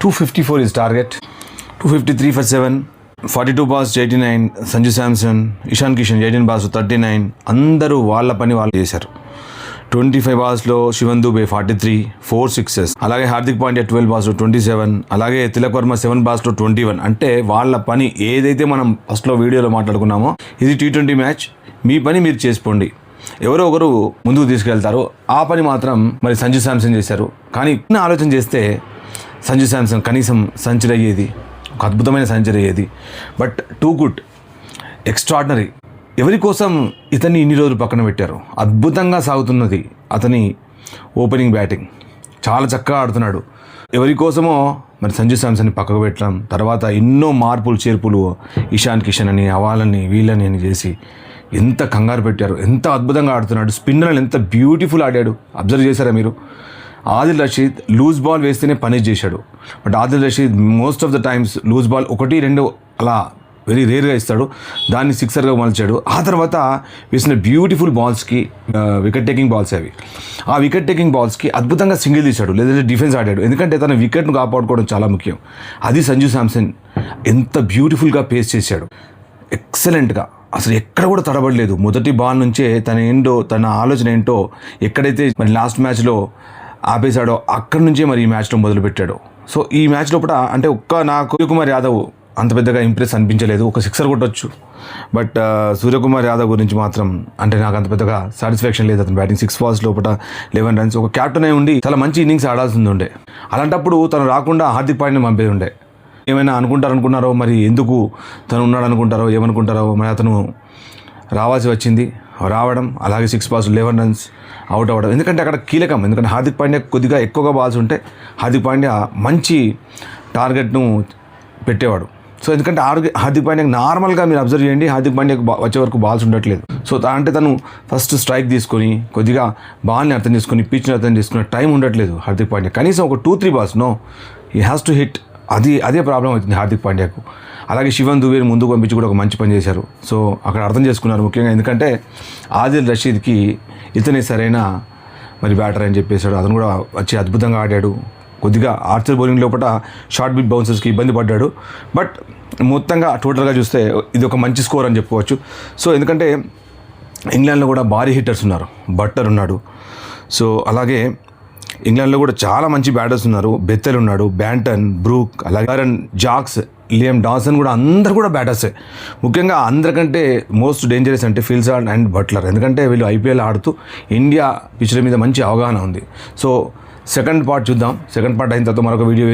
254 is target. 253 for 7. 42 balls to 89. Sanju Samson, Ishan Kishan 18 balls to 39. అందరూ వాళ్ళ పని వాళ్ళు చేశారు. 25 balls శివన్ దుబే 43, 4 sixes. అలాగే హార్దిక్ పాండ్యా 12 balls to 27. అలాగే తిలక్ వర్మ 7 balls to 21. అంటే వాళ్ళ పని ఏదైతే మనం ఫస్ట్లో వీడియోలో మాట్లాడుకున్నామో ఇది T20 మ్యాచ్, మీ పని మీరు చేసుకోండి. ఎవరో ఒకరు ముందుకు తీసుకెళ్తారు, ఆ పని మాత్రం మరి సంజు శాంసన్ చేశారు. కానీ ఆలోచన చేస్తే సంజు శాంసన్ కనీసం సెంచరీ అయ్యేది, ఒక అద్భుతమైన సెంచరీ అయ్యేది. But too good, extraordinary. ఎవరి కోసం ఇతన్ని ఇన్ని రోజులు పక్కన పెట్టారు? అద్భుతంగా సాగుతున్నది అతని ఓపెనింగ్ బ్యాటింగ్, చాలా చక్కగా ఆడుతున్నాడు. ఎవరి కోసమో మరి సంజు శాంసన్ని పక్కకు పెట్టడం, తర్వాత ఎన్నో మార్పులు చేర్పులు ఇషాన్ కిషన్ అని అవాలని వీళ్ళని అని చేసి ఎంత కంగారు పెట్టారు. ఎంత అద్భుతంగా ఆడుతున్నాడు, స్పిన్నర్లు ఎంత బ్యూటిఫుల్ ఆడాడు. అబ్జర్వ్ చేశారా మీరు? ఆదిల్ రషీద్ లూజ్ బాల్ వేస్తేనే పనిష్ చేశాడు. But Adil Rashid most of the times loose ball 1-2 అలా వెరీ రేర్గా ఇస్తాడు, దాన్ని సిక్సర్గా మలిచాడు. ఆ తర్వాత వేసిన బ్యూటిఫుల్ బాల్స్కి వికెట్ టేకింగ్ బాల్స్ అవి, ఆ వికెట్ టేకింగ్ బాల్స్కి అద్భుతంగా సింగిల్ తీశాడు, లేదంటే డిఫెన్స్ ఆడాడు. ఎందుకంటే తన వికెట్ను కాపాడుకోవడం చాలా ముఖ్యం. అది సంజు శాంసన్ ఎంత బ్యూటిఫుల్గా పేస్ చేశాడు, ఎక్సలెంట్గా. అసలు ఎక్కడ కూడా తడబడలేదు. మొదటి బాల్ నుంచే తన ఆలోచన ఏంటో ఎక్కడైతే మరి లాస్ట్ మ్యాచ్లో ఆపేశాడో అక్కడి నుంచే మరి ఈ మ్యాచ్లో మొదలుపెట్టాడు. సో ఈ మ్యాచ్ లోపల అంటే నాకు సూర్యకుమార్ యాదవ్ అంత పెద్దగా ఇంప్రెస్ అనిపించలేదు. ఒక సిక్సర్ కొట్టొచ్చు, బట్ సూర్యకుమార్ యాదవ్ గురించి మాత్రం అంటే నాకు అంత పెద్దగా సాటిస్ఫాక్షన్ లేదు. అతను బ్యాటింగ్ 6 balls లోపల 11 runs. ఒక కెప్టెన్ అయి ఉండి చాలా మంచి ఇన్నింగ్స్ ఆడాల్సింది ఉండే. అలాంటప్పుడు తను రాకుండా హార్దిక్ పాండ్యాని పంపేది ఉండే. ఏమైనా అనుకుంటారో మరి, ఎందుకు తను ఉన్నాడు అనుకుంటారో ఏమనుకుంటారో, మరి అతను రావాల్సి వచ్చింది, రావడం, అలాగే 6 balls 11 runs అవుట్ అవ్వడం. ఎందుకంటే అక్కడ కీలకం, ఎందుకంటే హార్దిక్ పాండ్యా కొద్దిగా ఎక్కువగా బాల్స్ ఉంటే హార్దిక్ పాండ్యా మంచి టార్గెట్ను పెట్టేవాడు. సో ఎందుకంటే హార్దిక్ పాండ్యాకి నార్మల్గా మీరు అబ్జర్వ్ చేయండి, హార్దిక్ పాండ్యాకి వచ్చే వరకు బాల్స్ ఉండట్లేదు. సో అంటే తను ఫస్ట్ స్ట్రైక్ తీసుకొని కొద్దిగా బాల్ని అర్థం చేసుకొని పిచ్ని అర్థం చేసుకునే టైం ఉండట్లేదు హార్దిక్ పాండ్యా. కనీసం ఒక 2-3 balls he has to hit. అదే ప్రాబ్లం అవుతుంది హార్దిక్ పాండ్యాకు. అలాగే శివన్ దుబేని ముందుకు పంపించి కూడా ఒక మంచి పని చేశారు. సో అక్కడ అర్థం చేసుకున్నారు ముఖ్యంగా, ఎందుకంటే ఆదిల్ రషీద్కి ఇతనే సరైన మరి బ్యాటర్ అని చెప్పేశాడు. అతను కూడా వచ్చి అద్భుతంగా ఆడాడు. కొద్దిగా ఆర్చర్ బౌలింగ్ లోపల షార్ట్ బిట్ బౌన్సర్స్కి ఇబ్బంది పడ్డాడు. బట్ మొత్తంగా టోటల్గా చూస్తే ఇది ఒక మంచి స్కోర్ అని చెప్పుకోవచ్చు. సో ఎందుకంటే ఇంగ్లాండ్లో కూడా భారీ హిట్టర్స్ ఉన్నారు. బట్లర్ ఉన్నాడు, సో అలాగే ఇంగ్లాండ్లో కూడా చాలా మంచి బ్యాటర్స్ ఉన్నారు. బెత్తెల్ ఉన్నాడు, బ్యాంటన్, బ్రూక్, అలాగే ఆరన్ జాక్స్, లియామ్ డాసన్ కూడా అందరు కూడా బ్యాటర్సే. ముఖ్యంగా అందరికంటే మోస్ట్ డేంజరస్ అంటే ఫిల్సార్డ్ అండ్ బట్లర్. ఎందుకంటే వీళ్ళు IPL ఆడుతూ ఇండియా పిచ్ల మీద మంచి అవగాహన ఉంది. సో సెకండ్ పార్ట్ చూద్దాం. సెకండ్ పార్ట్ అయిన తర్వాత మరొక వీడియో